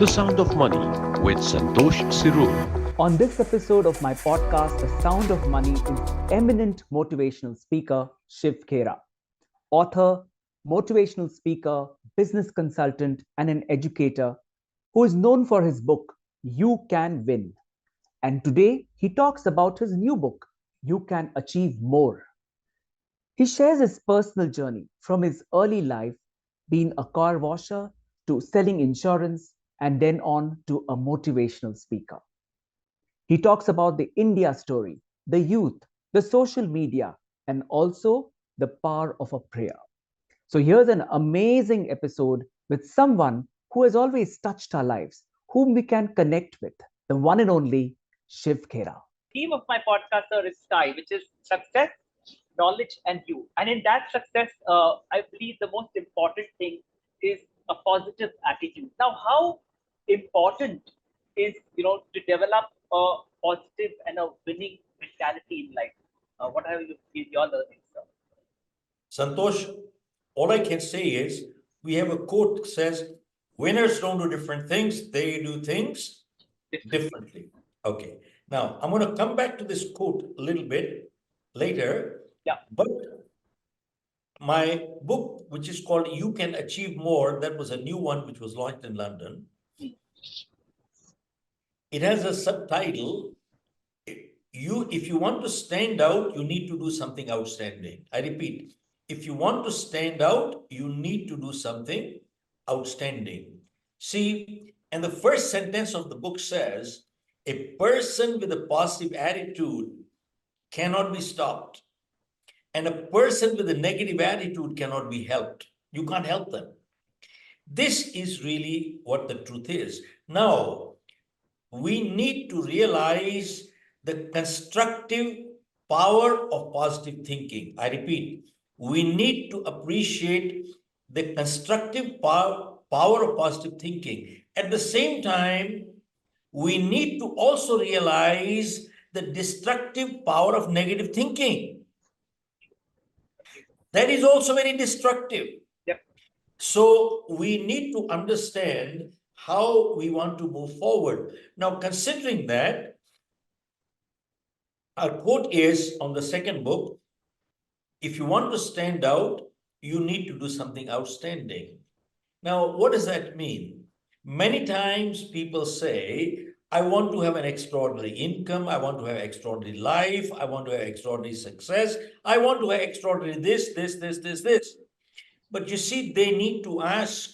The Sound of Money with Santosh Sirur. On this episode of my podcast, The Sound of Money, is eminent motivational speaker Shiv Khera, author, motivational speaker, business consultant, and an educator who is known for his book, You Can Win. And today he talks about his new book, You Can Achieve More. He shares his personal journey from his early life, being a car washer, to selling insurance, and then on to a motivational speaker. He talks about the India story, the youth, the social media, and also the power of a prayer. So here's an amazing episode with someone who has always touched our lives, whom we can connect with, the one and only Shiv Khera. Theme of my podcast is SKY, which is success, knowledge, and you. And in that success, I believe the most important thing is a positive attitude. Now, how important is to develop a positive and a winning mentality in life? What have you been your learning, sir? Santosh, all I can say is we have a quote that says, winners don't do different things, they do things differently. Okay. Now, I'm going to come back to this quote a little bit later. Yeah. But my book, which is called You Can Achieve More, that was a new one which was launched in London. It has a subtitle, if you want to stand out, you need to do something outstanding. I repeat, if you want to stand out, you need to do something outstanding. See, and the first sentence of the book says, a person with a positive attitude cannot be stopped. And a person with a negative attitude cannot be helped. You can't help them. This is really what the truth is. Now, we need to realize the constructive power of positive thinking. I repeat, we need to appreciate the constructive power of positive thinking. At the same time, we need to also realize the destructive power of negative thinking. That is also very destructive. Yep. So we need to understand how we want to move forward. Now, considering that, our quote is on the second book, if you want to stand out, you need to do something outstanding. Now, what does that mean? Many times people say, I want to have an extraordinary income, I want to have extraordinary life, I want to have extraordinary success, I want to have extraordinary this. But you see, they need to ask,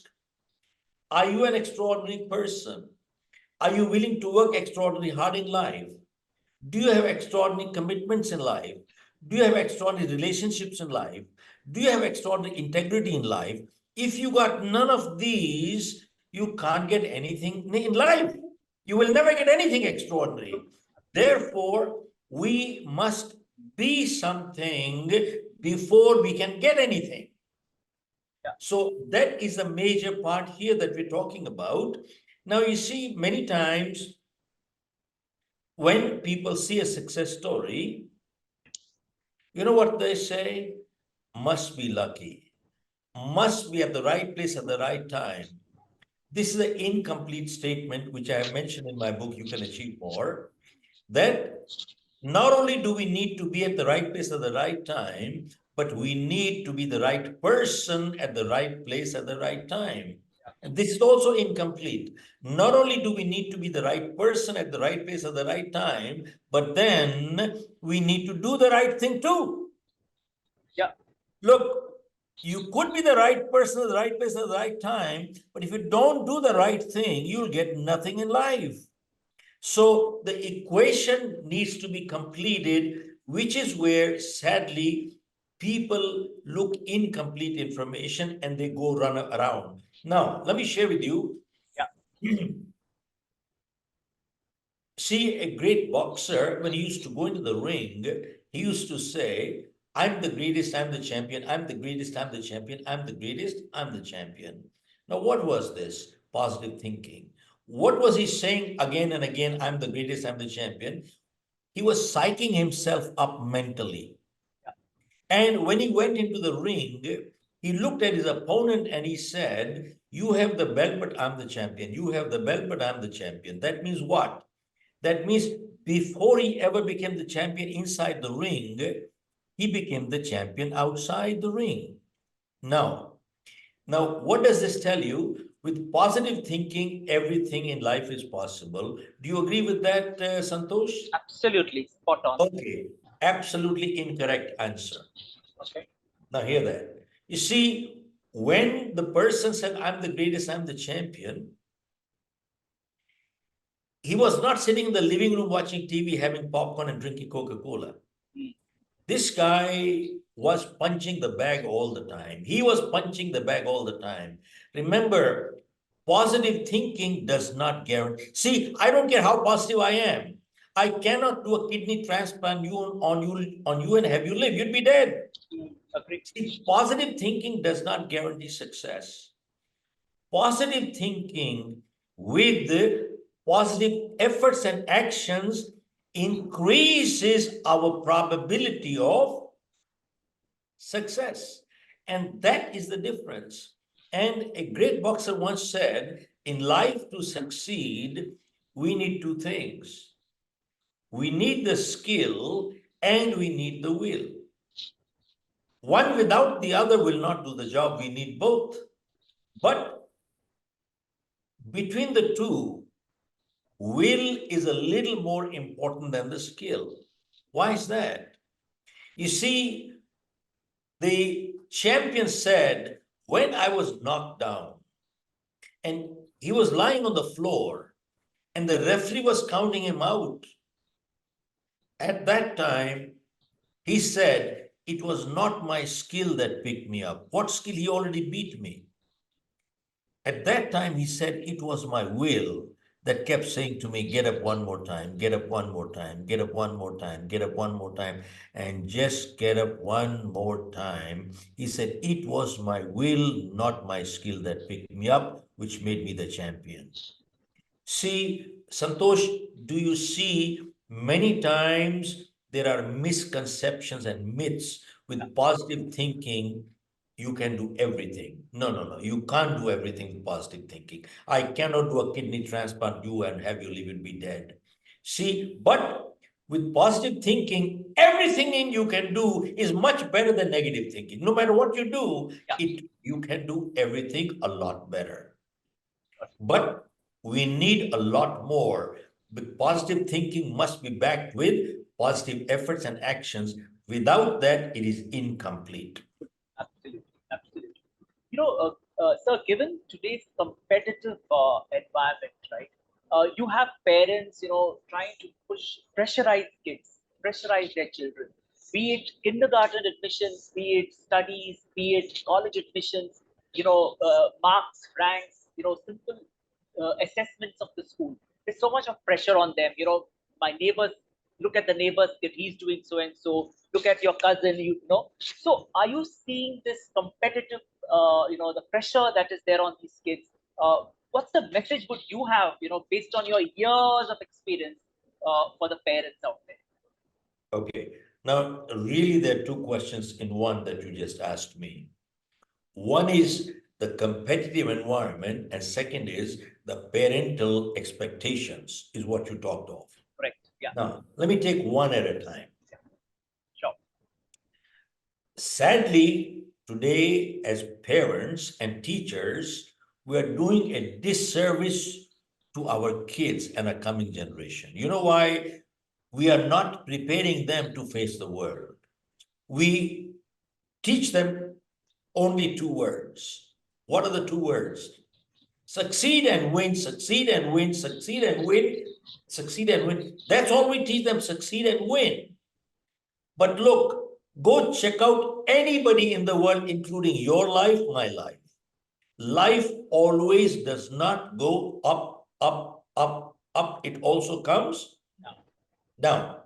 are you an extraordinary person? Are you willing to work extraordinarily hard in life? Do you have extraordinary commitments in life? Do you have extraordinary relationships in life? Do you have extraordinary integrity in life? If you got none of these, you can't get anything in life. You will never get anything extraordinary. Therefore, we must be something before we can get anything. Yeah. So that is a major part here that we're talking about. Now, you see, many times when people see a success story, you know what they say? Must be lucky. Must be at the right place at the right time. This is an incomplete statement, which I have mentioned in my book, You Can Achieve More, that not only do we need to be at the right place at the right time, but we need to be the right person at the right place at the right time. And this is also incomplete. Not only do we need to be the right person at the right place at the right time, but then we need to do the right thing too. Yeah. Look, you could be the right person at the right place at the right time, but if you don't do the right thing, you'll get nothing in life. So the equation needs to be completed, which is where, sadly, people look incomplete information and they go run around. Now, let me share with you. Yeah. See, a great boxer, when he used to go into the ring, he used to say, I'm the greatest, I'm the champion, I'm the greatest, I'm the champion, I'm the greatest, I'm the champion. Now, what was this? Positive thinking. What was he saying again and again? I'm the greatest, I'm the champion. He was psyching himself up mentally. Yeah. And when he went into the ring, he looked at his opponent and he said, You have the belt, but I'm the champion. You have the belt, but I'm the champion. That means what? That means before he ever became the champion inside the ring, he became the champion outside the ring. Now, what does this tell you? With positive thinking, everything in life is possible. Do you agree with that, Santosh? Absolutely spot on. Okay, absolutely incorrect answer. Okay. Now, hear that. You see, when the person said, I'm the greatest, I'm the champion, he was not sitting in the living room watching TV, having popcorn and drinking Coca-Cola. This guy was punching the bag all the time. He was punching the bag all the time. Remember, positive thinking does not guarantee. See, I don't care how positive I am. I cannot do a kidney transplant on you and have you live. You'd be dead. Agree. See, positive thinking does not guarantee success. Positive thinking with positive efforts and actions increases our probability of success. And that is the difference. And a great boxer once said, in life to succeed, we need two things. We need the skill and we need the will. One without the other will not do the job. We need both. But between the two, will is a little more important than the skill. Why is that? You see, the champion said, when I was knocked down and he was lying on the floor and the referee was counting him out, at that time, he said, it was not my skill that picked me up. What skill? He already beat me. At that time, he said, it was my will that kept saying to me, get up one more time, get up one more time, get up one more time, get up one more time, and just get up one more time. He said, it was my will, not my skill that picked me up, which made me the champion. See, Santosh, do you see many times there are misconceptions and myths with positive thinking? You can do everything. No. You can't do everything with positive thinking. I cannot do a kidney transplant you and have you live and be dead. See, but with positive thinking, everything in you can do is much better than negative thinking. No matter what you do, you can do everything a lot better. But we need a lot more. But positive thinking must be backed with positive efforts and actions. Without that, it is incomplete. Absolutely. Sir, given today's competitive environment, right? You have parents, trying to pressurize kids, pressurize their children, be it kindergarten admissions, be it studies, be it college admissions, marks, ranks, simple assessments of the school. There's so much of pressure on them. My neighbors, look at the neighbor's kid, he's doing so and so. Look at your cousin, So, are you seeing this competitive, the pressure that is there on these kids? What's the message would you have, based on your years of experience, for the parents out there? Okay. Now, really, there are two questions in one that you just asked me. One is the competitive environment, and second is the parental expectations, is what you talked of. Correct. Yeah. Now, let me take one at a time. Sure. Sadly, today, as parents and teachers, we are doing a disservice to our kids and a coming generation. You know why? We are not preparing them to face the world. We teach them only two words. What are the two words? Succeed and win, succeed and win, succeed and win, succeed and win. That's all we teach them, succeed and win. But look, go check out anybody in the world, including your life, my life. Life always does not go up, up, up, up. It also comes down.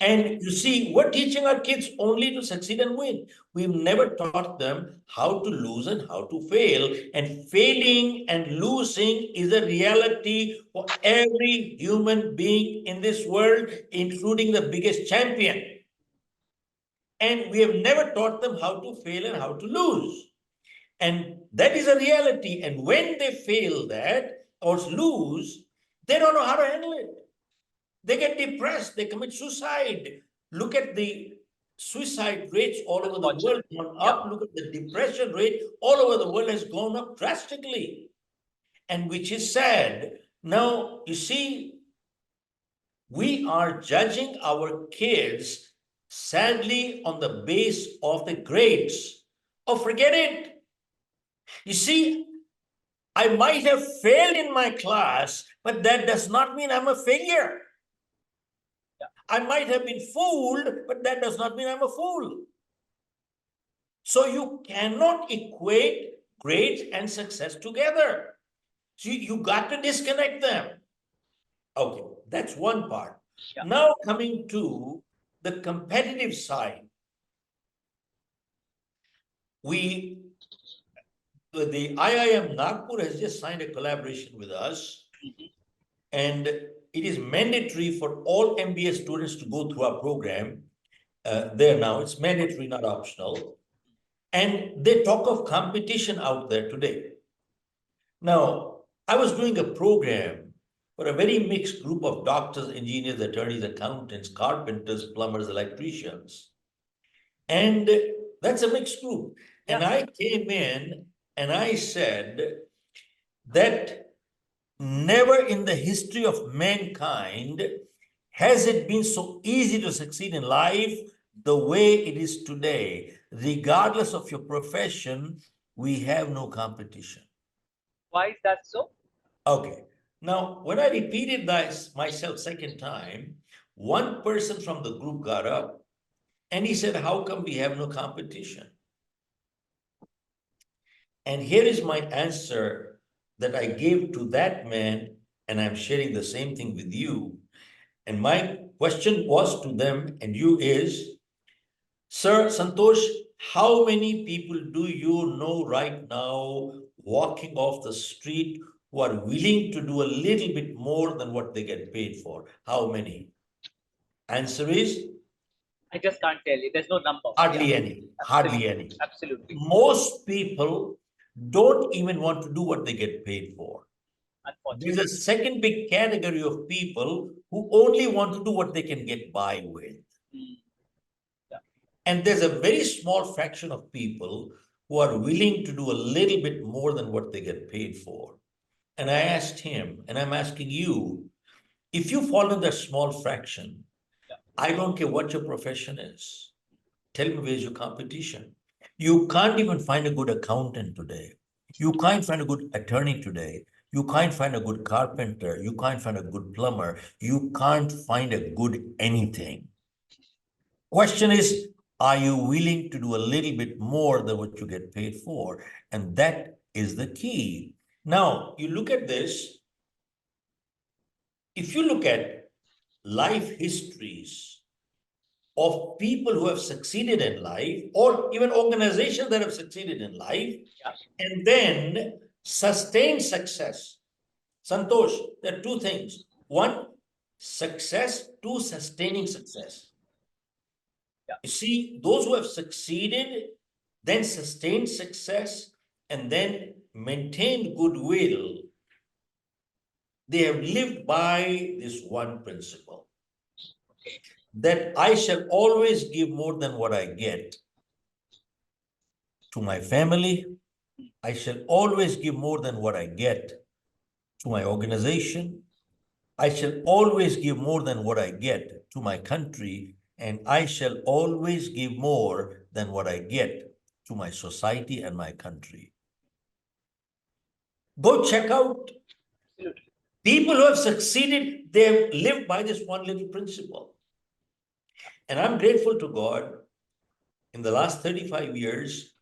And you see, we're teaching our kids only to succeed and win. We've never taught them how to lose and how to fail. And failing and losing is a reality for every human being in this world, including the biggest champion. And we have never taught them how to fail and how to lose. And that is a reality. And when they fail that or lose, they don't know how to handle it. They get depressed, they commit suicide. Look at the suicide rates all over the world gone up. Look at the depression rate all over the world has gone up drastically. And which is sad. Now, you see, we are judging our kids sadly on the base of the grades. Oh, forget it. You see, I might have failed in my class, but that does not mean I'm a failure. I might have been fooled, but that does not mean I'm a fool. So you cannot equate grades and success together. So you got to disconnect them. Okay, that's one part. Yeah. Now coming to the competitive side. The IIM Nagpur has just signed a collaboration with us, and it is mandatory for all MBA students to go through our program. There now, it's mandatory, not optional. And they talk of competition out there today. Now, I was doing a program for a very mixed group of doctors, engineers, attorneys, accountants, carpenters, plumbers, electricians. And that's a mixed group. Yeah. And I came in and I said that never in the history of mankind has it been so easy to succeed in life the way it is today. Regardless of your profession, we have no competition. Why is that so? Okay. Now, when I repeated this myself second time, one person from the group got up and he said, how come we have no competition? And here is my answer that I gave to that man, and I'm sharing the same thing with you. And my question was to them and you is, Sir Santosh, how many people do you know right now walking off the street who are willing to do a little bit more than what they get paid for? How many? Answer is? I just can't tell you. There's no number. Hardly any. Hardly any. Absolutely. Most people don't even want to do what they get paid for. There's a second big category of people who only want to do what they can get by with. Yeah. And there's a very small fraction of people who are willing to do a little bit more than what they get paid for. And I asked him, and I'm asking you, if you fall in that small fraction, I don't care what your profession is. Tell me, where's your competition? You can't even find a good accountant today. You can't find a good attorney today. You can't find a good carpenter. You can't find a good plumber. You can't find a good anything. Question is, are you willing to do a little bit more than what you get paid for? And that is the key. Now, you look at this. If you look at life histories of people who have succeeded in life, or even organizations that have succeeded in life, and then sustained success. Santosh, there are two things. One, success, two, sustaining success. You see, those who have succeeded, then sustained success, and then maintained goodwill, they have lived by this one principle. That I shall always give more than what I get to my family. I shall always give more than what I get to my organization. I shall always give more than what I get to my country. And I shall always give more than what I get to my society and my country. Go check out people who have succeeded. They have lived by this one little principle. And I'm grateful to God. In the last 35 years,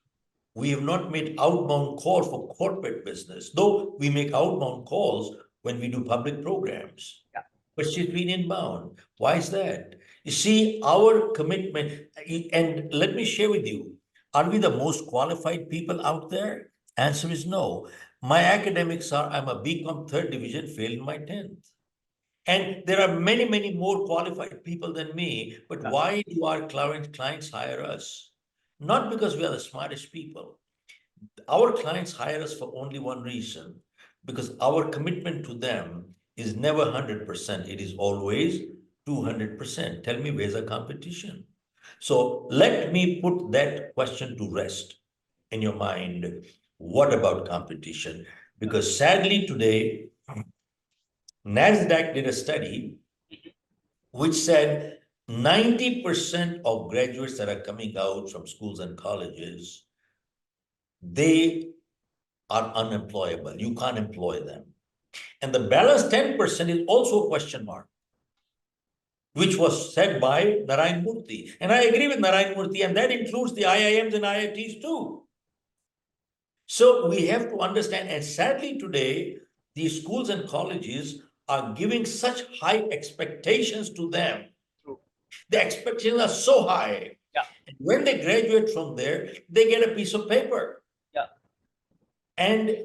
we have not made outbound calls for corporate business, though we make outbound calls when we do public programs. But she's been inbound. Why is that? You see, our commitment, and let me share with you, are we the most qualified people out there? Answer is no. My academics are, I'm a BCom 3rd division, failed in my 10th. And there are many, many more qualified people than me. But why do our clients hire us? Not because we are the smartest people, Our clients hire us for only one reason, because our commitment to them is never 100%. It is always 200%. Tell me, where's the competition? So let me put that question to rest in your mind. What about competition? Because sadly today, NASDAQ did a study which said 90% of graduates that are coming out from schools and colleges, they are unemployable. You can't employ them. And the balance 10% is also a question mark, which was said by Narayan Murthy. And I agree with Narayan Murthy, and that includes the IIMs and IITs too. So we have to understand, and sadly today, these schools and colleges are giving such high expectations to them. True. The expectations are so high. Yeah. And when they graduate from there, they get a piece of paper. Yeah. And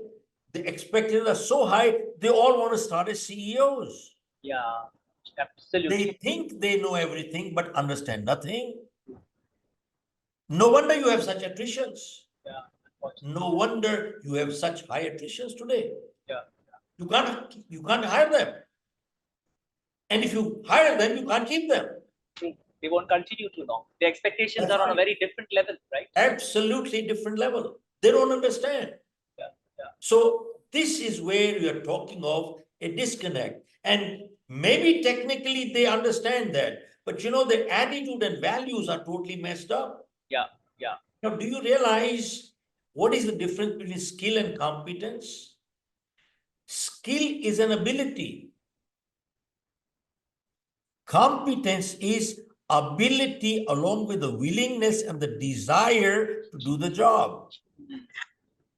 the expectations are so high, they all want to start as CEOs. Yeah, absolutely. They think they know everything, but understand nothing. No wonder you have such attritions. Yeah. No wonder you have such high attritions today. Yeah. You can't hire them. And if you hire them, you can't keep them. True. They won't continue too long. The expectations That's are on a right. very different level, right? Absolutely different level. They don't understand. Yeah. Yeah. So this is where we are talking of a disconnect. And maybe technically they understand that, but you know, their attitude and values are totally messed up. Yeah. Yeah. Now, do you realize what is the difference between skill and competence? Skill is an ability. Competence is ability along with the willingness and the desire to do the job.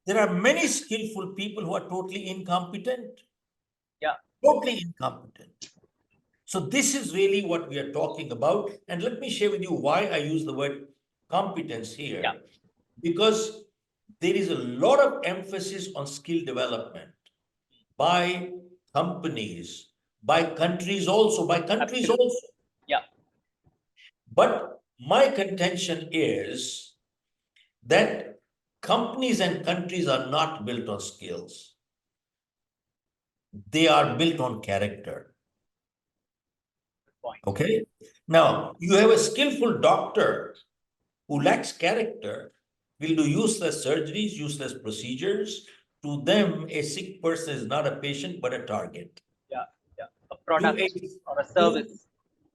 There are many skillful people who are totally incompetent. Yeah. Totally incompetent. So this is really what we are talking about. And let me share with you why I use the word competence here. Yeah. Because there is a lot of emphasis on skill development by companies, by countries also, Absolutely. Yeah. But my contention is that companies and countries are not built on skills. They are built on character. Good point. Okay? Now, you have a skillful doctor who lacks character, will do useless surgeries, useless procedures. To them, a sick person is not a patient, but a target. Yeah. Yeah. A product or a To, service.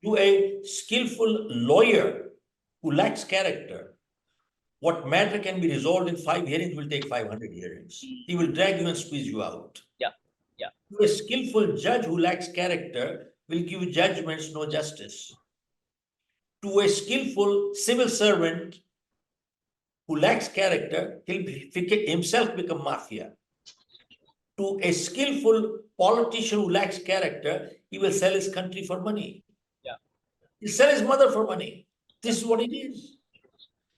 to a skillful lawyer who lacks character, what matter can be resolved in 5 hearings will take 500 hearings. He will drag you and squeeze you out. Yeah. Yeah. To a skillful judge who lacks character will give you judgments, no justice. To a skillful civil servant who lacks character, he'll himself become mafia. To a skillful politician who lacks character, he will sell his country for money. Yeah. He'll sell his mother for money. This is what it is.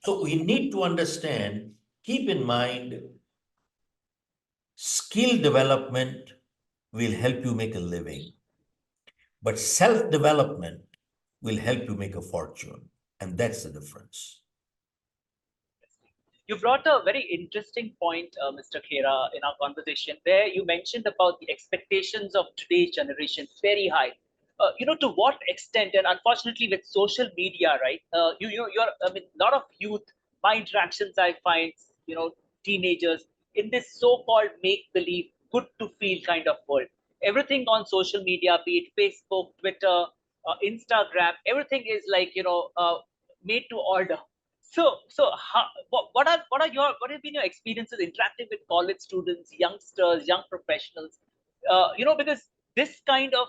So we need to understand, keep in mind, skill development will help you make a living, but self-development will help you make a fortune. And that's the difference. You brought a very interesting point, Mr. Khera, in our conversation, where you mentioned about the expectations of today's generation very high. To what extent, and unfortunately with social media, right? I mean, a lot of youth, my interactions I find, teenagers in this so-called make-believe, good to feel kind of world. Everything on social media, be it Facebook, Twitter, Instagram, everything is like, made to order. So how, what have been your experiences interacting with college students, youngsters, young professionals? Because this kind of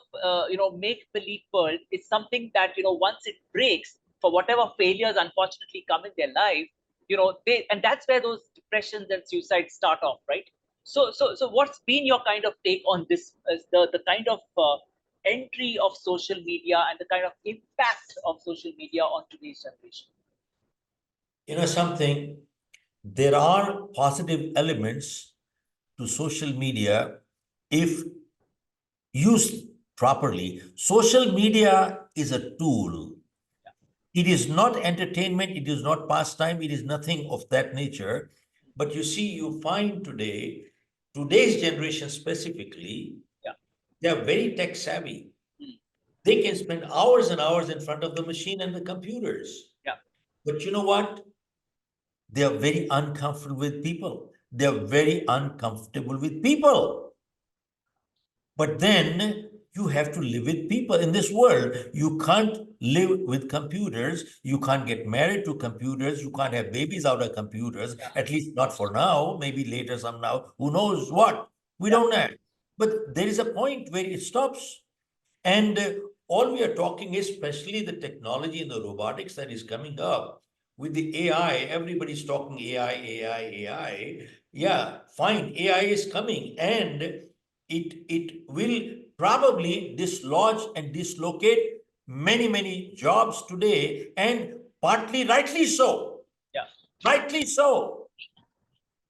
make believe world is something that once it breaks, for whatever failures unfortunately come in their life, and that's where those depressions and suicides start off, right? So what's been your kind of take on this, as the kind of entry of social media and the kind of impact of social media on today's generation? You know something, there are positive elements to social media if used properly. Social media is a tool. It is not entertainment, it is not pastime, it is nothing of that nature. But you see, you find today's generation specifically, Yeah. they are very tech savvy. Mm. They can spend hours and hours in front of the machine and the computers. Yeah. But you know what? They are very uncomfortable with people. They are very uncomfortable with people. But then you have to live with people in this world. You can't live with computers. You can't get married to computers. You can't have babies out of computers, Yeah. at least not for now. Maybe later, some now. Who knows what? We Yeah. don't know. But there is a point where it stops. And all we are talking is, especially the technology and the robotics that is coming up with the AI. Everybody's talking AI, AI, AI. Yeah, fine. AI is coming, and it will probably dislodge and dislocate many jobs today, and partly rightly so. Yeah. Rightly so.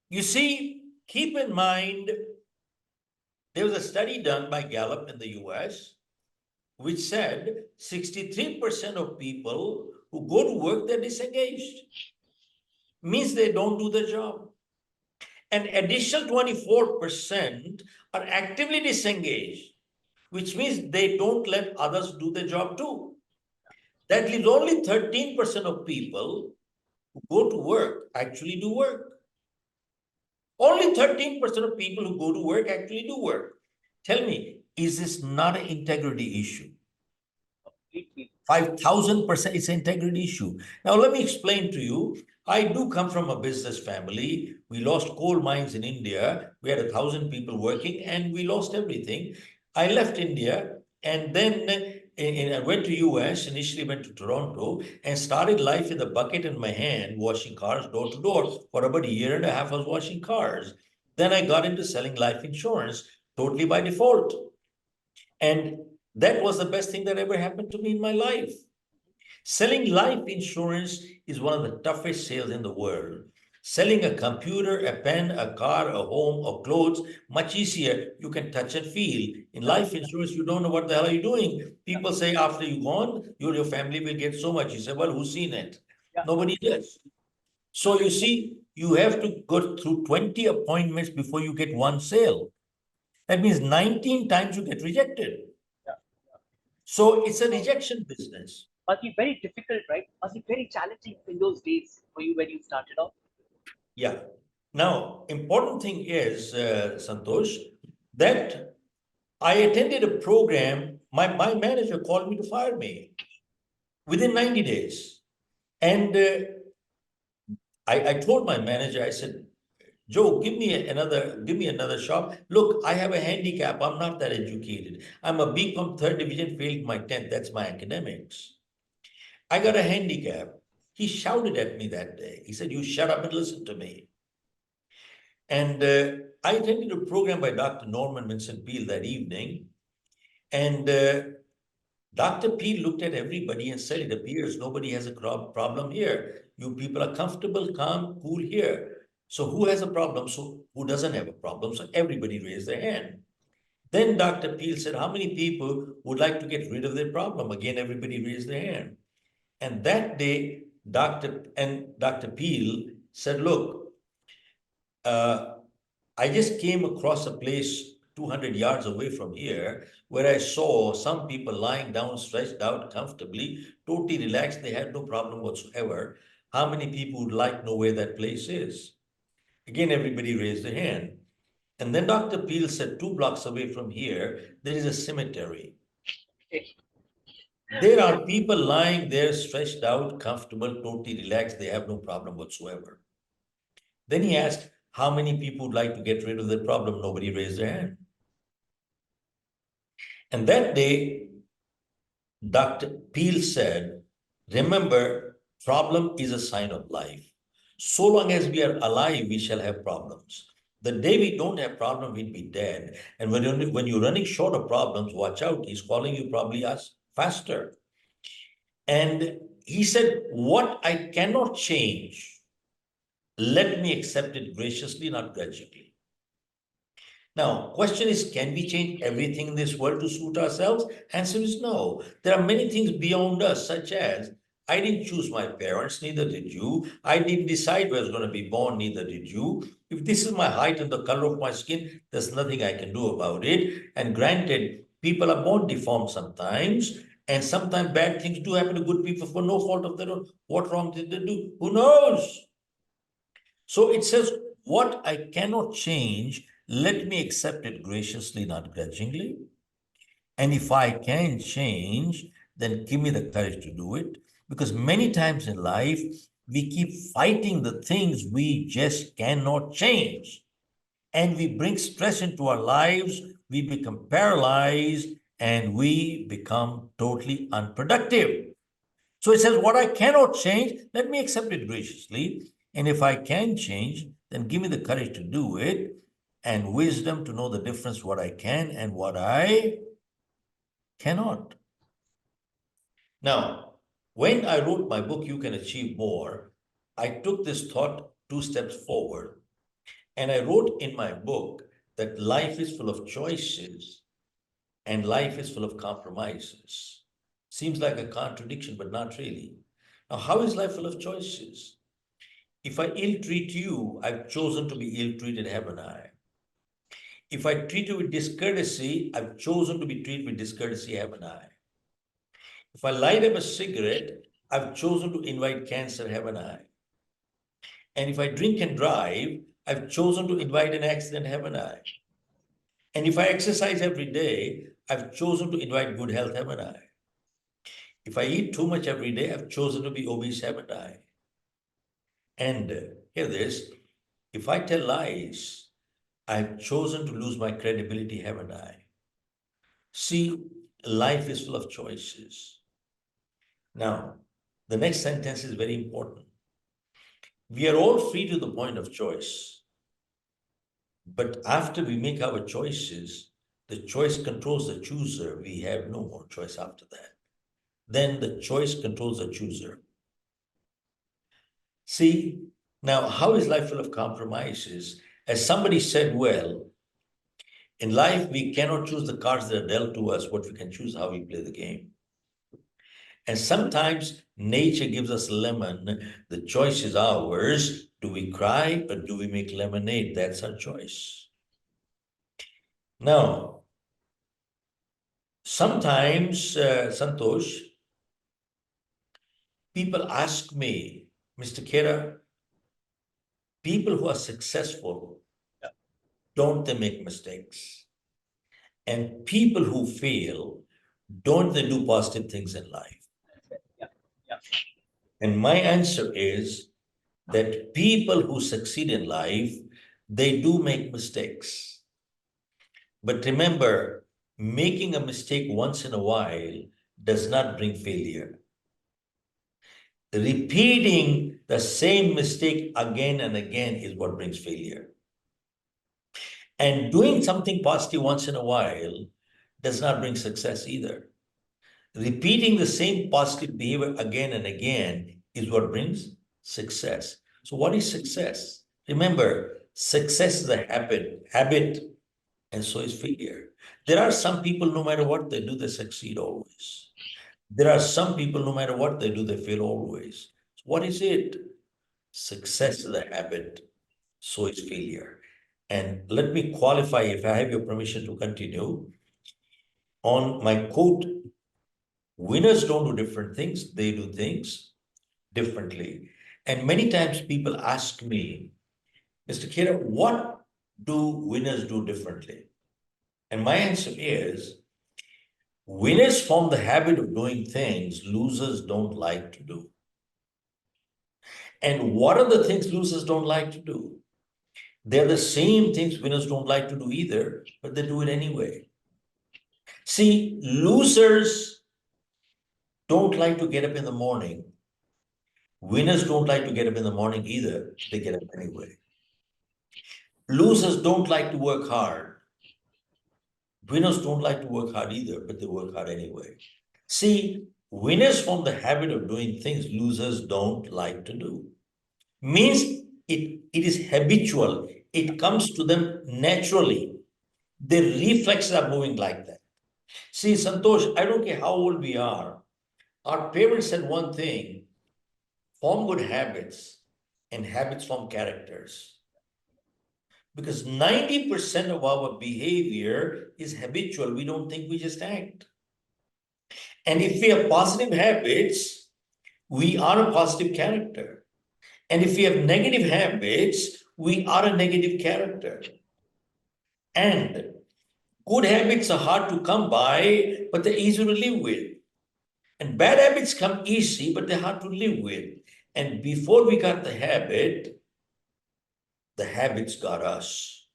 You see, keep in mind, there was a study done by Gallup in the US which said 63% of people who go to work, they're disengaged. Means they don't do the job. An additional 24% are actively disengaged, which means they don't let others do the job too. That leaves only 13% of people who go to work actually do work. Only 13% of people who go to work actually do work. Tell me, is this not an integrity issue? Completely. 5,000% it's an integrity issue. Now, let me explain to you. I do come from a business family. We lost coal mines in India. We had 1,000 people working and we lost everything. I left India and then I went to US, initially went to Toronto and started life with a bucket in my hand, washing cars door to door. For about a year and a half, I was washing cars. Then I got into selling life insurance totally by default. And that was the best thing that ever happened to me in my life. Selling life insurance is one of the toughest sales in the world. Selling a computer, a pen, a car, a home, or clothes, much easier. You can touch and feel. In life insurance, you don't know what the hell are you doing. People say after you're gone, your family will get so much. You say, well, who's seen it? Yeah. Nobody does. So you see, you have to go through 20 appointments before you get one sale. That means 19 times you get rejected. Yeah. So it's a rejection business. Must be very difficult, right? Must be very challenging in those days for you when you started off. Yeah. Now, important thing is, Santosh, that I attended a program. My manager called me to fire me within 90 days. And I told my manager, I said, Joe, give me another shop. Look, I have a handicap. I'm not that educated. I'm a BCom third division, failed my 10th. That's my academics. I got a handicap. He shouted at me that day. He said, you shut up and listen to me. And I attended a program by Dr. Norman Vincent Peale that evening. And Dr. Peale looked at everybody and said, it appears nobody has a problem here. You people are comfortable, calm, cool here. So who has a problem? So who doesn't have a problem? So everybody raised their hand. Then Dr. Peale said, how many people would like to get rid of their problem? Again, everybody raised their hand. And that day, Dr. Peale said, look, I just came across a place 200 yards away from here where I saw some people lying down, stretched out comfortably, totally relaxed. They had no problem whatsoever. How many people would like to know where that place is? Again, everybody raised their hand. And then Dr. Peale said, 2 blocks away from here, there is a cemetery. There are people lying there, stretched out, comfortable, totally relaxed. They have no problem whatsoever. Then he asked, how many people would like to get rid of the problem? Nobody raised their hand. And that day, Dr. Peale said, remember, problem is a sign of life. So long as we are alive, we shall have problems. The day we don't have problem, we'll be dead. And when you're running short of problems, watch out. He's calling you probably us faster. And he said, what I cannot change, let me accept it graciously, not grudgingly. Now, question is, can we change everything in this world to suit ourselves? Answer is no. There are many things beyond us, such as I didn't choose my parents, neither did you. I didn't decide where I was going to be born, neither did you. If this is my height and the color of my skin, there's nothing I can do about it. And granted, people are born deformed sometimes, and sometimes bad things do happen to good people for no fault of their own. What wrong did they do? Who knows? So it says, what I cannot change, let me accept it graciously, not grudgingly. And if I can change, then give me the courage to do it. Because many times in life, we keep fighting the things we just cannot change. And we bring stress into our lives, we become paralyzed, and we become totally unproductive. So it says, what I cannot change, let me accept it graciously. And if I can change, then give me the courage to do it and wisdom to know the difference what I can and what I cannot. Now, when I wrote my book, You Can Achieve More, I took this thought 2 steps forward. And I wrote in my book that life is full of choices and life is full of compromises. Seems like a contradiction, but not really. Now, how is life full of choices? If I ill-treat you, I've chosen to be ill-treated, haven't I? If I treat you with discourtesy, I've chosen to be treated with discourtesy, haven't I? If I light up a cigarette, I've chosen to invite cancer, haven't I? And if I drink and drive, I've chosen to invite an accident, haven't I? And if I exercise every day, I've chosen to invite good health, haven't I? If I eat too much every day, I've chosen to be obese, haven't I? And hear this, if I tell lies, I've chosen to lose my credibility, haven't I? See, life is full of choices. Now, the next sentence is very important. We are all free to the point of choice. But after we make our choices, the choice controls the chooser. We have no more choice after that. Then the choice controls the chooser. See, now how is life full of compromises? As somebody said, well, in life, we cannot choose the cards that are dealt to us. What we can choose how we play the game. And sometimes nature gives us lemon. The choice is ours. Do we cry or do we make lemonade? That's our choice. Now, sometimes, Santosh, people ask me, Mr. Khera, people who are successful, don't they make mistakes? And people who fail, don't they do positive things in life? Yeah. And my answer is that people who succeed in life, they do make mistakes. But remember, making a mistake once in a while does not bring failure. Repeating the same mistake again and again is what brings failure. And doing something positive once in a while does not bring success either. Repeating the same positive behavior again and again is what brings success. So what is success? Remember, success is a habit, and so is failure. There are some people, no matter what they do, they succeed always. There are some people, no matter what they do, they fail always. So what is it? Success is a habit, so is failure. And let me qualify, if I have your permission to continue, on my quote, winners don't do different things, they do things differently. And many times people ask me, Mr. Khera, what do winners do differently? And my answer is, winners form the habit of doing things losers don't like to do. And what are the things losers don't like to do? They're the same things winners don't like to do either, but they do it anyway. See, losers don't like to get up in the morning. Winners don't like to get up in the morning either. They get up anyway. Losers don't like to work hard. Winners don't like to work hard either, but they work hard anyway. See, winners form the habit of doing things losers don't like to do. Means it is habitual. It comes to them naturally. Their reflexes are moving like that. See, Santosh, I don't care how old we are. Our parents said one thing: form good habits, and habits form characters. Because 90% of our behavior is habitual. We don't think, we just act. And if we have positive habits, we are a positive character. And if we have negative habits, we are a negative character. And good habits are hard to come by, but they're easy to live with. And bad habits come easy, but they're hard to live with. And before we got the habits got us.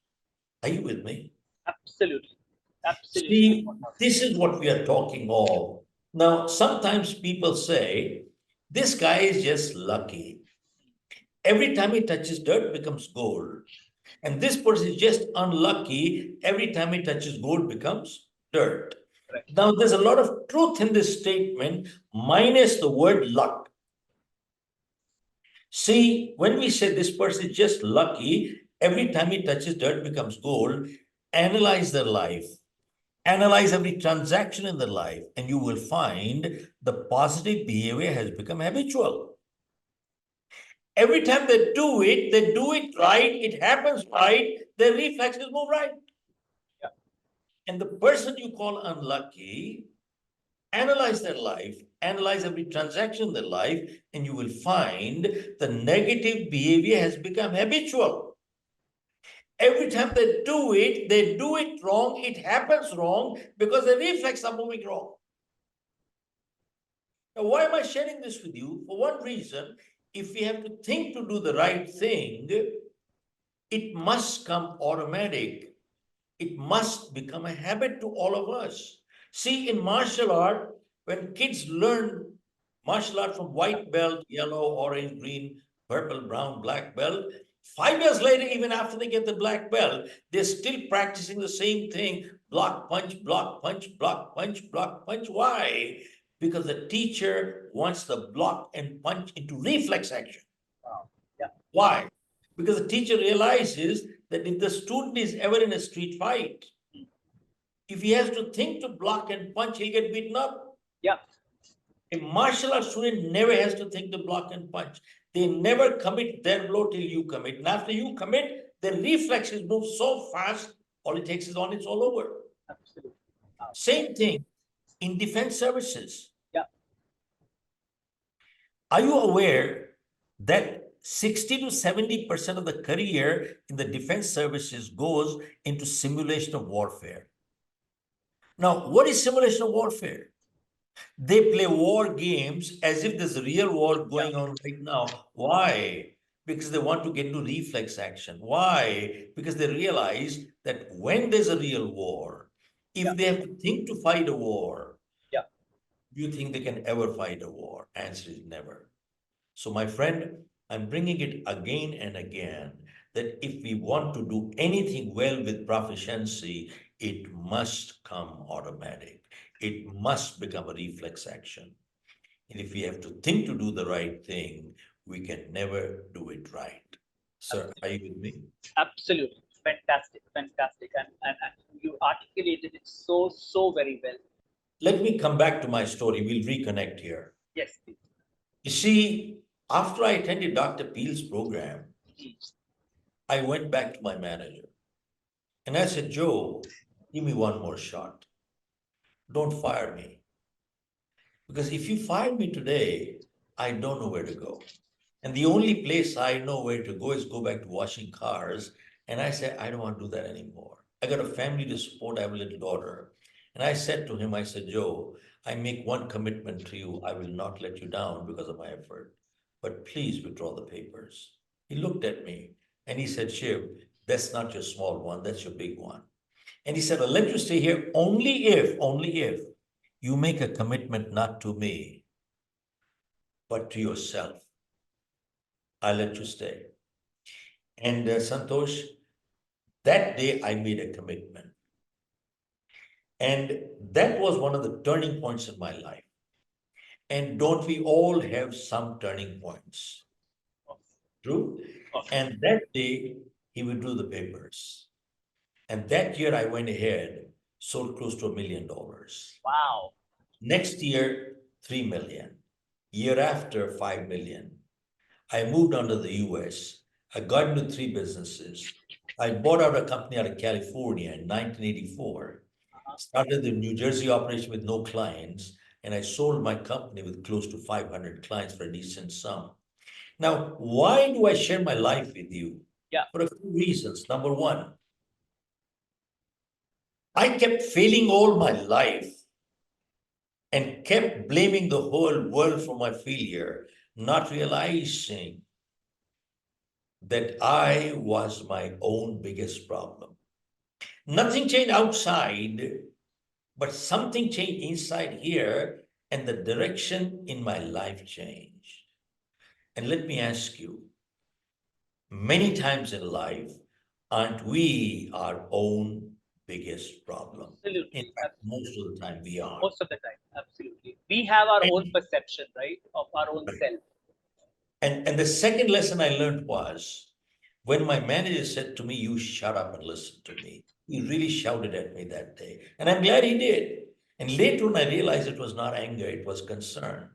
Are you with me? Absolutely. Absolutely. See, this is what we are talking of. Now, sometimes people say, this guy is just lucky. Every time he touches dirt, becomes gold. And this person is just unlucky. Every time he touches gold, becomes dirt. Right. Now, there's a lot of truth in this statement, minus the word luck. See, when we say this person is just lucky, every time he touches dirt, becomes gold, analyze their life. Analyze every transaction in their life, and you will find the positive behavior has become habitual. Every time they do it right, it happens right, their reflexes move right. Yeah. And the person you call unlucky, analyze their life, analyze every transaction in their life, and you will find the negative behavior has become habitual. Every time they do it wrong, it happens wrong because the reflex are moving wrong. Now, why am I sharing this with you? For one reason, if we have to think to do the right thing, it must come automatic. It must become a habit to all of us. See, in martial art, when kids learn martial art from white belt, yellow, orange, green, purple, brown, black belt, 5 years later, even after they get the black belt, they're still practicing the same thing: block, punch, block, punch, block, punch, block, punch. Why? Because the teacher wants the block and punch into reflex action. Wow. Yeah. Why? Because the teacher realizes that if the student is ever in a street fight, if he has to think to block and punch, he'll get beaten up. Yeah. A martial arts student never has to think to block and punch. They never commit their blow till you commit. And after you commit, the reflexes move so fast, all it takes is on, it's all over. Absolutely. Same thing in defense services. Yeah. Are you aware that 60 to 70% of the career in the defense services goes into simulation of warfare? Now, what is simulation of warfare? They play war games as if there's a real war going on right now. Why? Because they want to get into reflex action. Why? Because they realize that when there's a real war, if they have to think to fight a war, do you think they can ever fight a war? Answer is never. So, my friend, I'm bringing it again and again that if we want to do anything well with proficiency, it must come automatic. It must become a reflex action. And if we have to think to do the right thing, we can never do it right. Sir, are you with me? Absolutely. Fantastic. Fantastic. And you articulated it so very well. Let me come back to my story. We'll reconnect here. Yes, please. You see, after I attended Dr. Peel's program, I went back to my manager and I said, Joe, give me one more shot. Don't fire me. Because if you fire me today, I don't know where to go. And the only place I know where to go is go back to washing cars. And I said, I don't want to do that anymore. I got a family to support. I have a little daughter. And I said to him, I said, Joe, I make one commitment to you. I will not let you down because of my effort. But please withdraw the papers. He looked at me and he said, Shiv, that's not your small one, that's your big one. And he said, I'll let you stay here only if you make a commitment not to me, but to yourself. I'll let you stay. And Santosh, that day I made a commitment. And that was one of the turning points in my life. And don't we all have some turning points? True? And that day, he withdrew the papers. And that year, I went ahead, sold close to $1 million. Wow. Next year, 3 million. Year after, 5 million. I moved on to the US. I got into 3 businesses. I bought out a company out of California in 1984, started the New Jersey operation with no clients, and I sold my company with close to 500 clients for a decent sum. Now, why do I share my life with you? Yeah. For a few reasons. Number one, I kept failing all my life and kept blaming the whole world for my failure, not realizing that I was my own biggest problem. Nothing changed outside, but something changed inside here, and the direction in my life changed. And let me ask you, many times in life, aren't we our own biggest problem? Absolutely. In fact, most of the time we are. Most of the time, absolutely. We have our own And, perception, right, of our own self. and the second lesson I learned was when my manager said to me, "You shut up and listen to me." He really shouted at me that day. And I'm glad he did. And later on, I realized it was not anger, it was concern.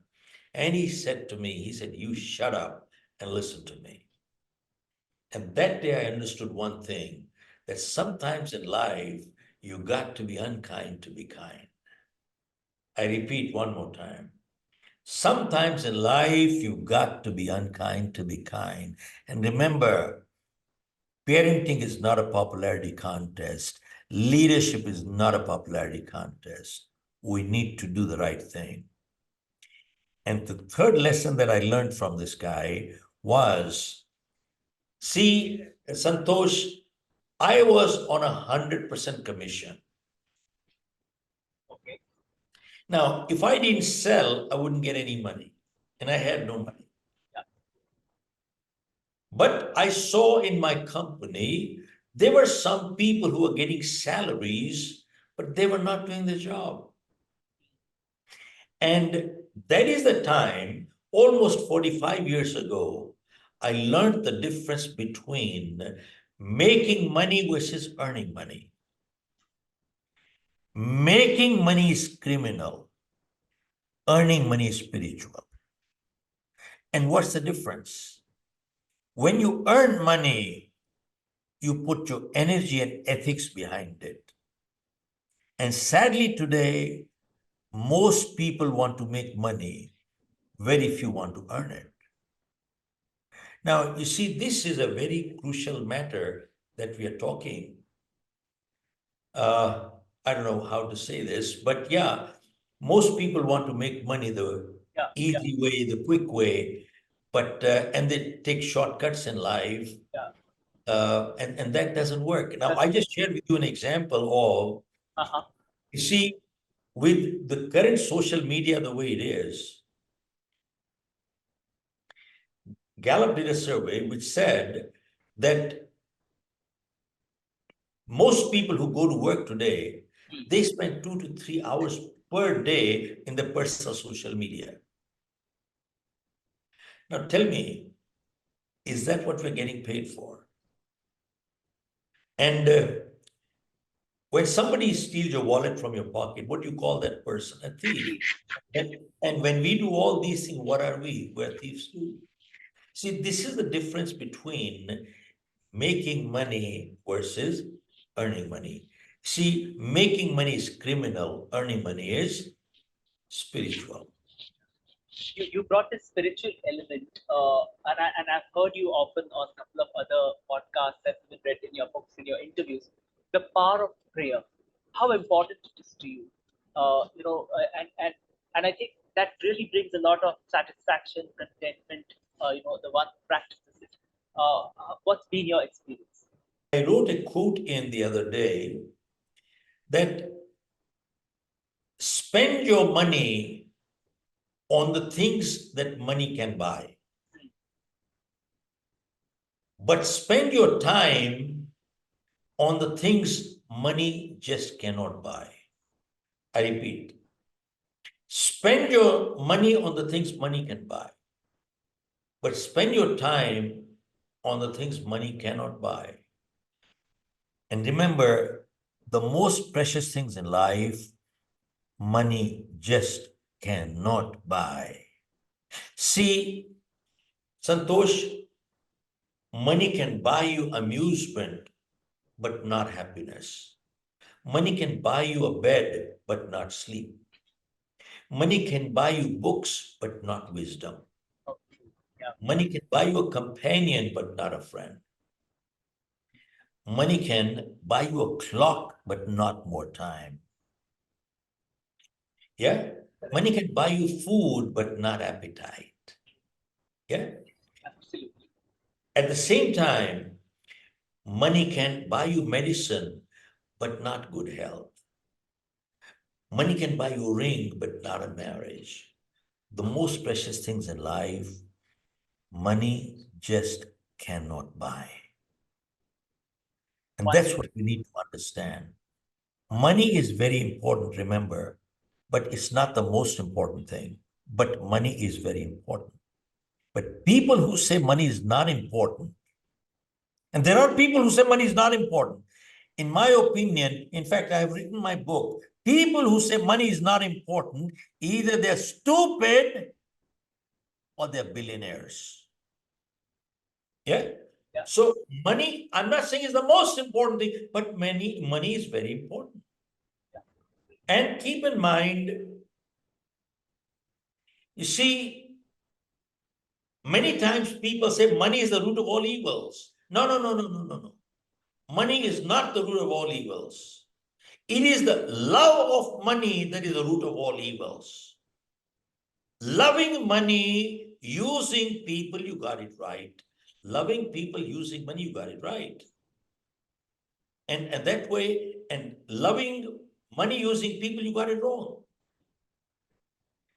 And he said to me, he said, "You shut up and listen to me." And that day I understood one thing, that sometimes in life, you got to be unkind to be kind. I repeat one more time. Sometimes in life, you got to be unkind to be kind. And remember, parenting is not a popularity contest. Leadership is not a popularity contest. We need to do the right thing. And the third lesson that I learned from this guy was, see, Santosh, I was on 100% commission. Okay. Now, if I didn't sell, I wouldn't get any money. And I had no money. Yeah. But I saw in my company, there were some people who were getting salaries, but they were not doing the job. And that is the time, almost 45 years ago, I learned the difference between making money versus earning money. Making money is criminal. Earning money is spiritual. And what's the difference? When you earn money, you put your energy and ethics behind it. And sadly today, most people want to make money, very few want to earn it. Now, you see, this is a very crucial matter that we are talking. I don't know how to say this, but yeah, most people want to make money the easy way, the quick way, but and they take shortcuts in life, and that doesn't work. Now, I just shared with you an example of, you see, with the current social media the way it is, Gallup did a survey which said that most people who go to work today, they spend 2 to 3 hours per day in the personal social media. Now tell me, is that what we're getting paid for? And when somebody steals your wallet from your pocket, what do you call that person? A thief. And when we do all these things, what are we? We're thieves too. See, this is the difference between making money versus earning money. See, making money is criminal, earning money is spiritual. You brought this spiritual element, and I've heard you often on a couple of other podcasts that have been read in your books, in your interviews. The power of prayer, how important it is to you, and I think that really brings a lot of satisfaction, contentment. The one who practices it. What's been your experience? I wrote a quote in the other day that spend your money on the things that money can buy, but spend your time on the things money just cannot buy. I repeat, spend your money on the things money can buy, but spend your time on the things money cannot buy. And remember, the most precious things in life, money just cannot buy. See, Santosh, money can buy you amusement, but not happiness. Money can buy you a bed, but not sleep. Money can buy you books, but not wisdom. Okay. Yeah. Money can buy you a companion, but not a friend. Money can buy you a clock, but not more time. Yeah? Money can buy you food, but not appetite. Yeah? Absolutely. At the same time, money can buy you medicine, but not good health. Money can buy you a ring, but not a marriage. The most precious things in life, money just cannot buy. And that's what we need to understand. Money is very important, remember, but it's not the most important thing. But money is very important. But people who say money is not important, and there are people who say money is not important. In my opinion, in fact, I have written my book. People who say money is not important, either they're stupid or they're billionaires. Yeah? Yeah. So money, I'm not saying is the most important thing, but money is very important. Yeah. And keep in mind, you see, many times people say money is the root of all evils. No, no, no, no, no, no, no. Money is not the root of all evils. It is the love of money that is the root of all evils. Loving money, using people, you got it right. Loving people, using money, you got it right. And that way, and loving money, using people, you got it wrong.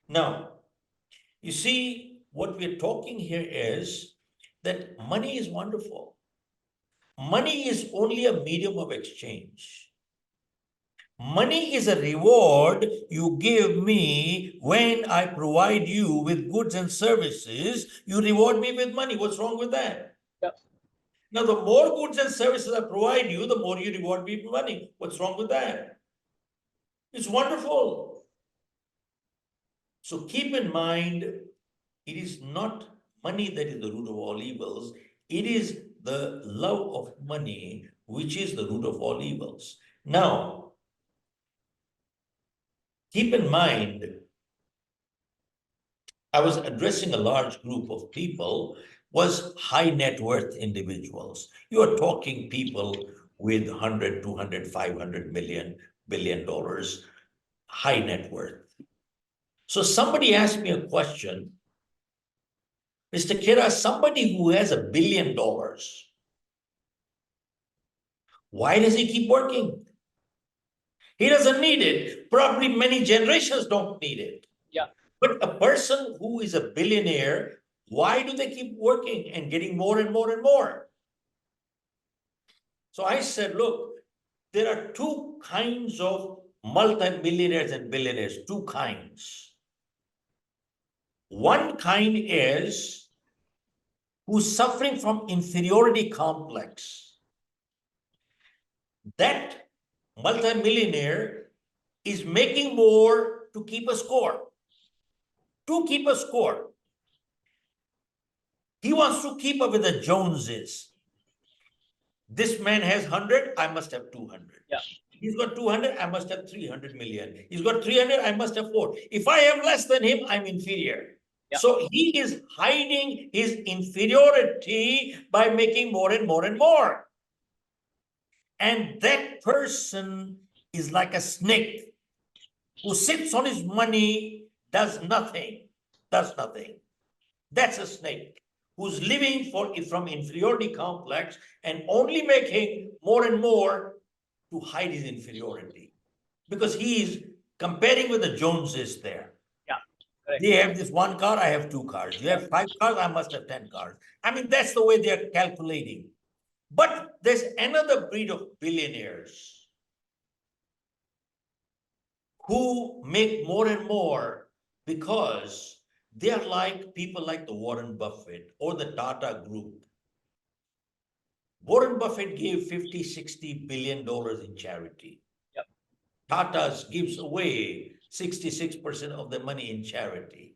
Now, you see, what we're talking here is that money is wonderful. Money is only a medium of exchange. Money is a reward you give me when I provide you with goods and services. You reward me with money. What's wrong with that? Yeah. Now, the more goods and services I provide you, the more you reward me with money. What's wrong with that? It's wonderful. So keep in mind, it is not money that is the root of all evils. It is the love of money which is the root of all evils. Now, keep in mind, I was addressing a large group of people, was high net worth individuals. You are talking people with 100, 200, 500 million, billion dollars, high net worth. So somebody asked me a question, Mr. Khera, somebody who has $1 billion, why does he keep working? He doesn't need it. Probably many generations don't need it. Yeah. But a person who is a billionaire, why do they keep working and getting more and more and more? So I said, look, there are two kinds of multimillionaires and billionaires, two kinds. One kind is who's suffering from inferiority complex. That multimillionaire is making more to keep a score. To keep a score. He wants to keep up with the Joneses. This man has 100, I must have 200. Yeah. He's got 200, I must have 300 million. He's got 300, I must have 4. If I have less than him, I'm inferior. Yeah. So he is hiding his inferiority by making more and more and more. And that person is like a snake who sits on his money, does nothing, does nothing. That's a snake who's living from inferiority complex and only making more and more to hide his inferiority, because he is comparing with the Joneses there. Yeah. Correct. They have this one car, I have 2 cars. You have 5 cars, I must have 10 cars. I mean, that's the way they're calculating. But there's another breed of billionaires who make more and more because they are like people like the Warren Buffett or the Tata Group. Warren Buffett gave 50, $60 billion in charity. Yep. Tata's gives away 66% of the money in charity.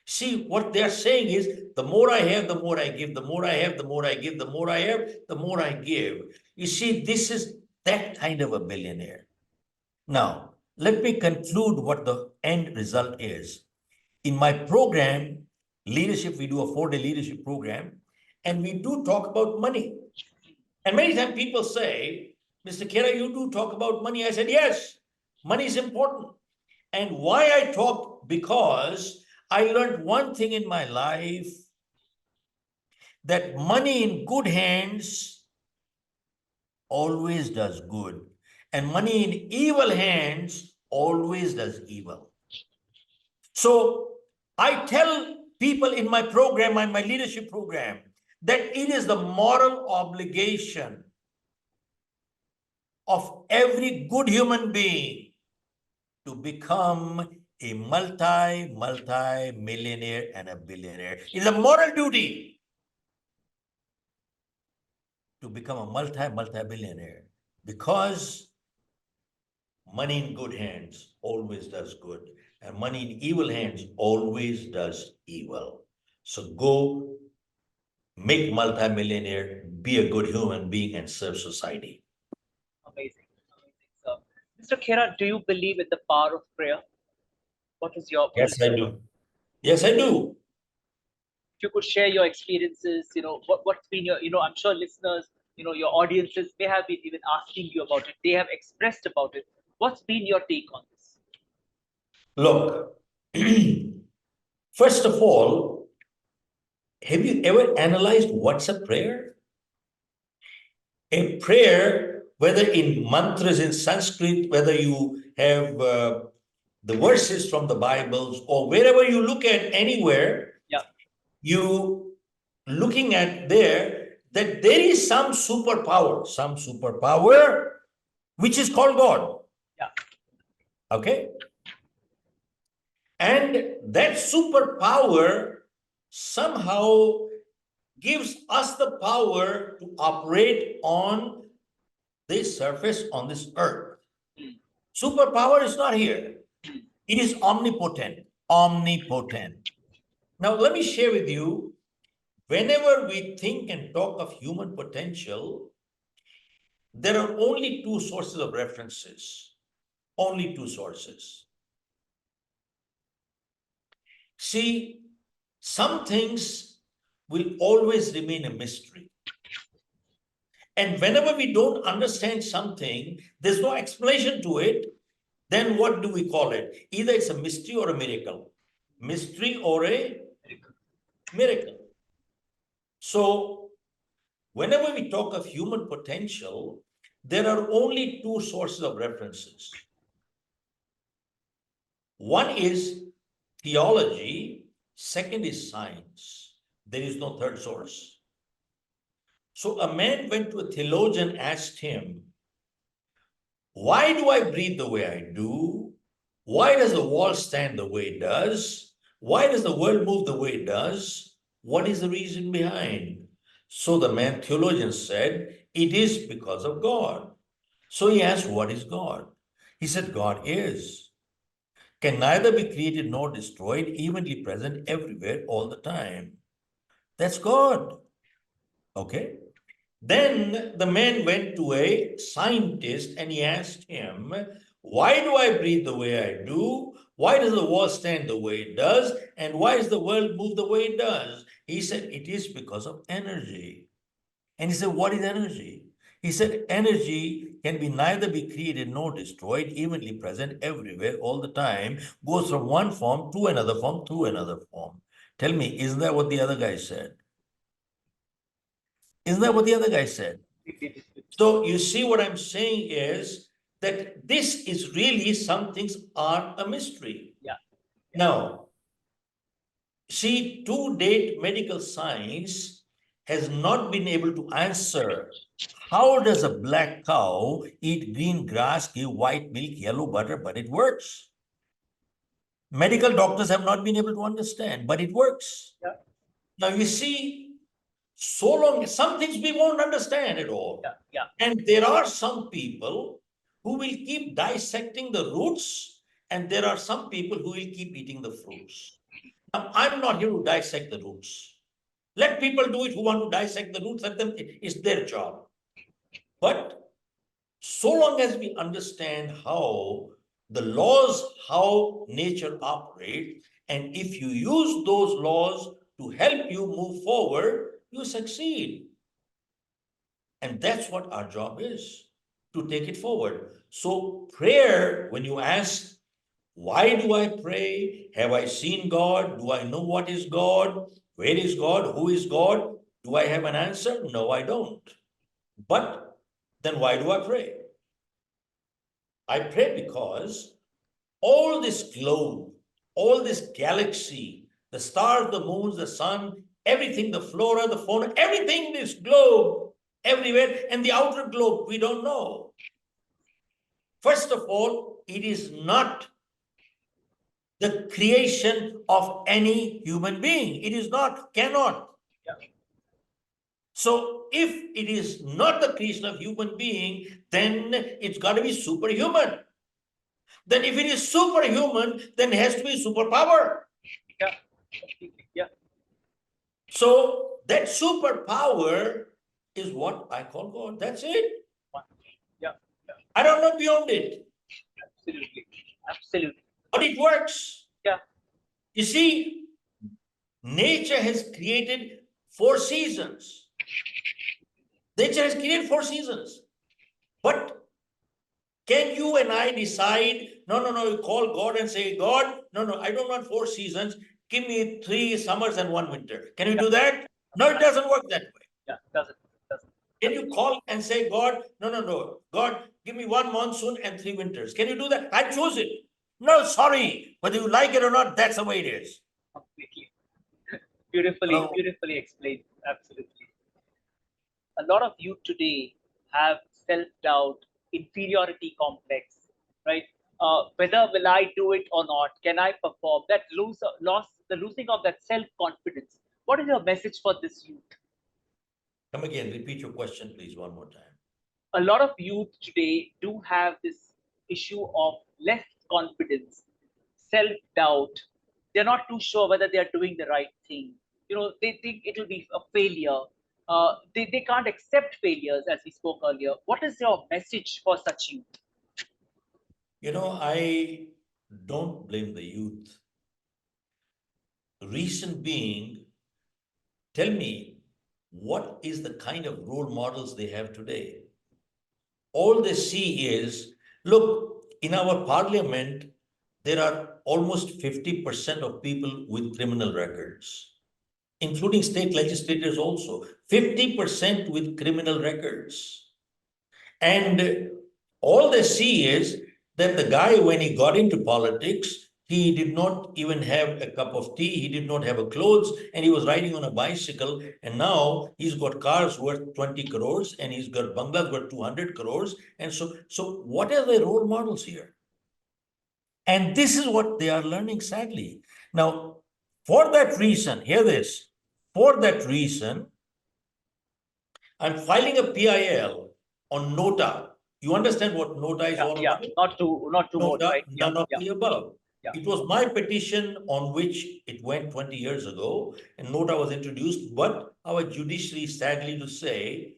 See, what they're saying is, the more I have, the more I give, the more I have, the more I give, the more I have, the more I give. You see, this is that kind of a billionaire. Now, let me conclude what the end result is. In my program, leadership, we do a 4-day leadership program, and we do talk about money. And many times people say, Mr. Khera, you do talk about money. I said, yes, money is important. And why I talk? Because I learned one thing in my life, that money in good hands always does good, and money in evil hands always does evil. So I tell people in my program, my leadership program, that it is the moral obligation of every good human being to become a multi-millionaire and a billionaire. It is a moral duty to become a multi-billionaire, because money in good hands always does good, and money in evil hands always does evil. So go make multi-millionaire, be a good human being, and serve society. Amazing. Amazing, sir. Mr. Khera, do you believe in the power of prayer? What is your Yes, I do. Yes, I do. If you could share your experiences, what's been your, I'm sure listeners, your audiences may have been even asking you about it. They have expressed about it. What's been your take on this? Look, first of all, have you ever analyzed what's a prayer? A prayer, whether in mantras in Sanskrit, whether you have the verses from the Bibles, or wherever you look at anywhere, Yeah. you looking at there that there is some superpower which is called God. Yeah. Okay. And that superpower somehow gives us the power to operate on this surface, on this earth. Superpower is not here. It is omnipotent. Now, let me share with you, whenever we think and talk of human potential, there are only two sources of references. Only two sources. See, some things will always remain a mystery. And whenever we don't understand something, there's no explanation to it, then what do we call it? Either it's a mystery or a miracle. Mystery or a miracle. So, whenever we talk of human potential, there are only two sources of references. One is theology, second is science. There is no third source. So a man went to a theologian, asked him, why do I breathe the way I do? Why does the wall stand the way it does? Why does the world move the way it does? What is the reason behind? So the man theologian said, it is because of God. So he asked, what is God? He said, God can neither be created nor destroyed, evenly present everywhere all the time. That's God. Okay. Then the man went to a scientist and he asked him, why do I breathe the way I do? Why does the wall stand the way it does? And why does the world move the way it does? He said, it is because of energy. And he said, what is energy? He said, energy can be neither be created nor destroyed, evenly present everywhere all the time, goes from one form to another form to another form. Tell me, isn't that what the other guy said? Isn't that what the other guy said? So you see what I'm saying is that this is really, some things are a mystery. Yeah. Now, see, to date, medical science has not been able to answer, how does a black cow eat green grass, give white milk, yellow butter, but it works. Medical doctors have not been able to understand, but it works. Yeah. Now you see, so long, some things we won't understand at all. Yeah. And there are some people who will keep dissecting the roots and there are some people who will keep eating the fruits. Now, I'm not here to dissect the roots. Let people do it who want to dissect the roots, let them, it's their job. But so long as we understand how the laws, how nature operates, and if you use those laws to help you move forward, you succeed. And that's what our job is, to take it forward. So prayer, when you ask, why do I pray? Have I seen God? Do I know what is God? Where is God? Who is God? Do I have an answer? No, I don't. But then why do I pray? I pray because all this globe, all this galaxy, the stars, the moons, the sun, everything, the flora, the fauna, everything in this globe, everywhere, and the outer globe, we don't know. First of all, it is not the creation of any human being. It is not, cannot. Yeah. So if it is not the creation of human being, then it's got to be superhuman. Then if it is superhuman, then it has to be superpower. Yeah. Yeah. So that superpower is what I call God. That's it. Yeah. Yeah. I don't know beyond it. Absolutely. Absolutely. But it works. Yeah. You see, nature has created 4 seasons. Nature has created 4 seasons. But can you and I decide, no, you call God and say, God, no, I don't want 4 seasons. Give me 3 summers and 1 winter. Can you do that? No, it doesn't work that way. Yeah. Doesn't. Can you call and say, God, no, God, give me 1 monsoon and 3 winters. Can you do that? I choose it. No, sorry. Whether you like it or not, that's the way it is. Completely. Beautifully explained. Absolutely. A lot of youth today have self-doubt, inferiority complex, right? Whether will I do it or not? Can I perform? That the losing of that self-confidence. What is your message for this youth? Come again, repeat your question, please, one more time. A lot of youth today do have this issue of less confidence, self-doubt. They're not too sure whether they are doing the right thing. They think it will be a failure. They can't accept failures, as we spoke earlier. What is your message for such youth? I don't blame the youth. Reason being, tell me, what is the kind of role models they have today? All they see is, look, in our parliament, there are almost 50% of people with criminal records, including state legislators also, 50% with criminal records. And all they see is that the guy, when he got into politics, he did not even have a cup of tea, he did not have a clothes, and he was riding on a bicycle. And now he's got cars worth 20 crores and he's got bungalows worth 200 crores. And so what are the role models here? And this is what they are learning, sadly. Now, for that reason, hear this, for that reason, I'm filing a PIL on NOTA. You understand what NOTA is all about? Not to vote, NOTA, right? none of the above. Yeah. It was my petition on which it went 20 years ago, and NOTA was introduced, but our judiciary, sadly to say,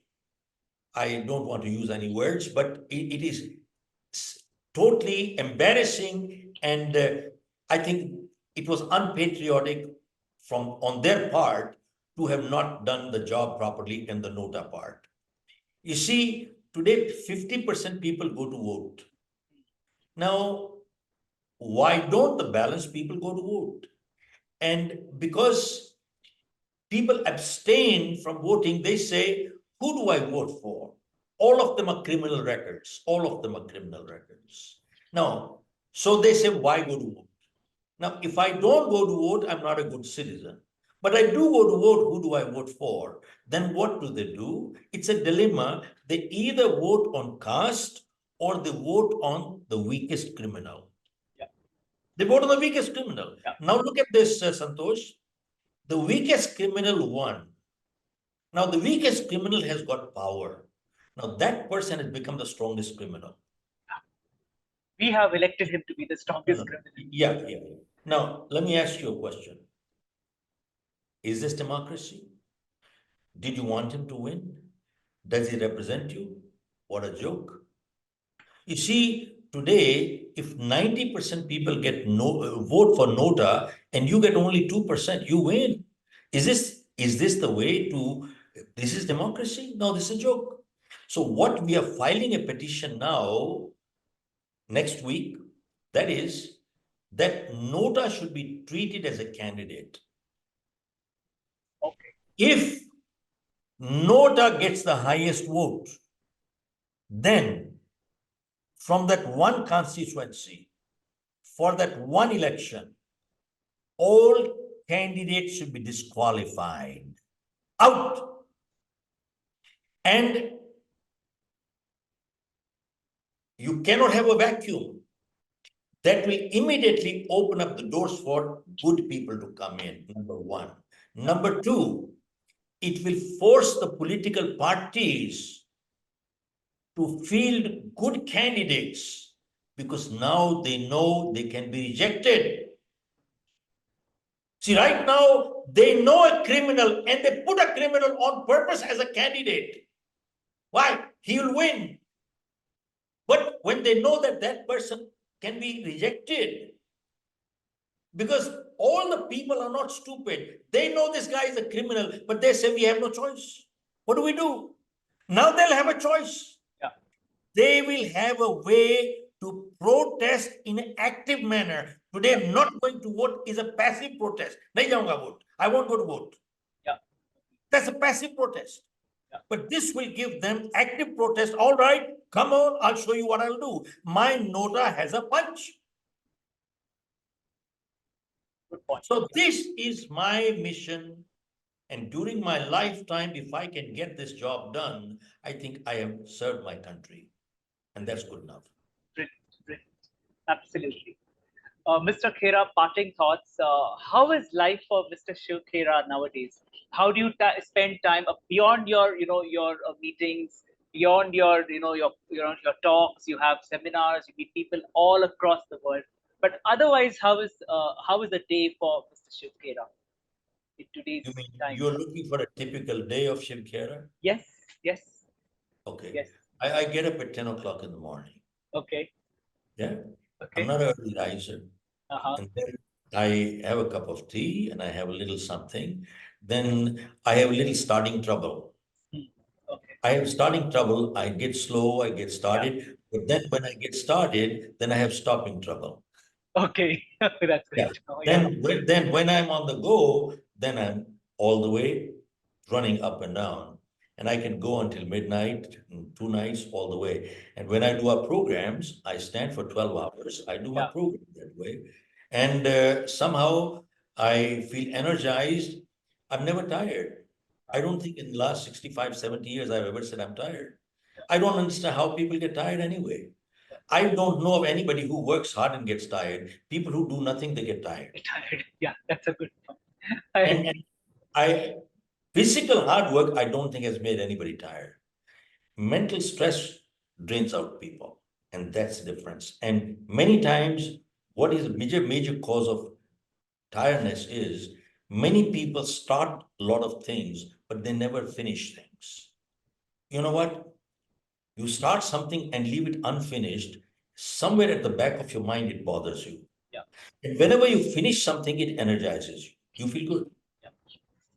I don't want to use any words, but it is totally embarrassing, and I think it was unpatriotic on their part to have not done the job properly in the NOTA part. You see, today 50% people go to vote. Now, why don't the balanced people go to vote? And because people abstain from voting, they say, who do I vote for? All of them are criminal records. All of them are criminal records. Now, so they say, why go to vote? Now, if I don't go to vote, I'm not a good citizen. But I do go to vote, who do I vote for? Then what do? It's a dilemma. They either vote on caste or they vote on the weakest criminal. Yeah. They vote on the weakest criminal. Yeah. Now look at this, Santosh. The weakest criminal won. Now the weakest criminal has got power. Now that person has become the strongest criminal. We have elected him to be the strongest criminal. Yeah. Now, let me ask you a question. Is this democracy? Did you want him to win? Does he represent you? What a joke. You see, today, if 90% people get vote for Nota and you get only 2%, you win. Is this the way to, this is democracy? No, this is a joke. So what we are filing a petition now, next week, that is, that Nota should be treated as a candidate. Okay. If Nota gets the highest vote, then from that one constituency, for that one election, all candidates should be disqualified, out. And you cannot have a vacuum. That will immediately open up the doors for good people to come in, number one. Number two, it will force the political parties to field good candidates because now they know they can be rejected. See, right now, they know a criminal and they put a criminal on purpose as a candidate. Why? He will win. But when they know that that person can be rejected, because all the people are not stupid. They know this guy is a criminal, but they say we have no choice. What do we do? Now they'll have a choice. Yeah. They will have a way to protest in an active manner. Today, not going to vote is a passive protest. Nahi jaunga vote. I won't go to vote. Yeah. That's a passive protest. Yeah. But this will give them active protest. All right, come on, I'll show you what I'll do. My Nota has a punch. Good point. So this is my mission. And during my lifetime, if I can get this job done, I think I have served my country. And that's good enough. Brilliant. Absolutely. Mr. Khera, parting thoughts. How is life for Mr. Shiv Khera nowadays? How do you spend time beyond your, your meetings, beyond your, your talks? You have seminars, you meet people all across the world. But otherwise, how is the day for Mr. Shiv Khera in today's You mean time? you're looking for a typical day of Shiv Khera? Yes. Okay. Yes. I get up at 10 o'clock in the morning. Okay. Yeah. Okay. I'm not an early riser. Uh-huh. And then I have a cup of tea and I have a little something. Then I have a little starting trouble. Okay. I have starting trouble. I get slow, I get started. Yeah. But then when I get started, then I have stopping trouble. Okay. That's great. Yeah. Oh, yeah. Then when I'm on the go, then I'm all the way running up and down. And I can go until midnight, 2 nights, all the way. And when I do our programs, I stand for 12 hours. I do my Yeah. program that way. And somehow I feel energized. I'm never tired. I don't think in the last 65, 70 years I've ever said I'm tired. I don't understand how people get tired anyway. I don't know of anybody who works hard and gets tired. People who do nothing, they get tired. Tired. Yeah, that's a good point. And physical hard work, I don't think has made anybody tired. Mental stress drains out people, and that's the difference. And many times, what is a major cause of tiredness is many people start a lot of things, but they never finish things. You know what? You start something and leave it unfinished, somewhere at the back of your mind, it bothers you. Yeah. And whenever you finish something, it energizes you. You feel good. Yeah.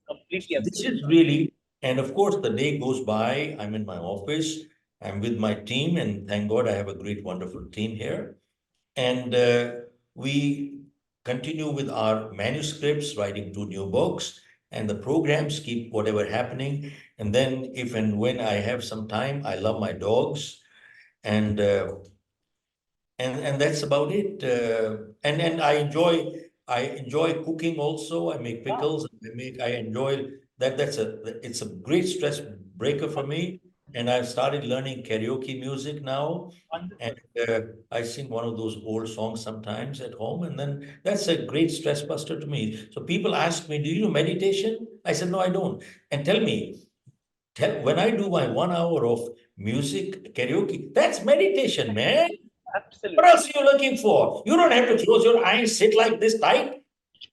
Completely. This is really, and of course, the day goes by. I'm in my office. I'm with my team, and thank God I have a great, wonderful team here. And we continue with our manuscripts, writing 2 new books, and the programs keep whatever happening. And then, if and when I have some time, I love my dogs, and that's about it. And I enjoy cooking also. I make pickles. I enjoy that. It's a great stress breaker for me. And I've started learning karaoke music now. Wonderful. And I sing one of those old songs sometimes at home. And then that's a great stress buster to me. So people ask me, do you do meditation? I said, no, I don't. And tell me, when I do my 1 hour of music karaoke, that's meditation, man. Absolutely. What else are you looking for? You don't have to close your eyes, sit like this tight.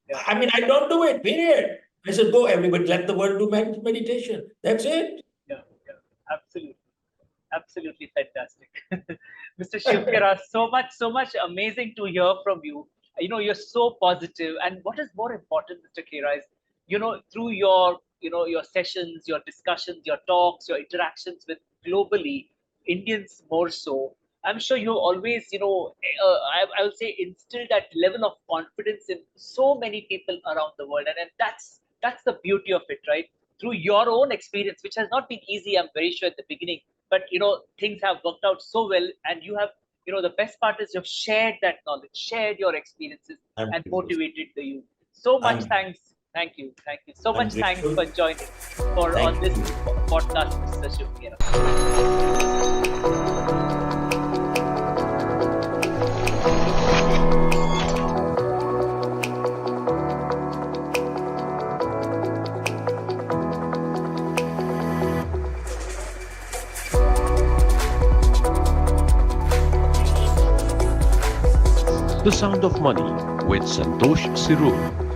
Yeah. I mean, I don't do it, period. I said, go, everybody, let the world do meditation. That's it. Yeah, absolutely. Absolutely fantastic. Mr. Shiv Khera, so much amazing to hear from you. You're so positive. And what is more important, Mr. Khera, is, through your sessions, your discussions, your talks, your interactions with globally, Indians more so, I'm sure you always, I will say, instill that level of confidence in so many people around the world. And that's the beauty of it, right? Through your own experience, which has not been easy, I'm very sure at the beginning, but things have worked out so well, and you have, the best part is you've shared that knowledge, shared your experiences, and motivated the youth. So much thanks. Thank you so much. Thanks for joining on this podcast, Mr. Shiv Khera. The Sound of Money with Santosh Sirur.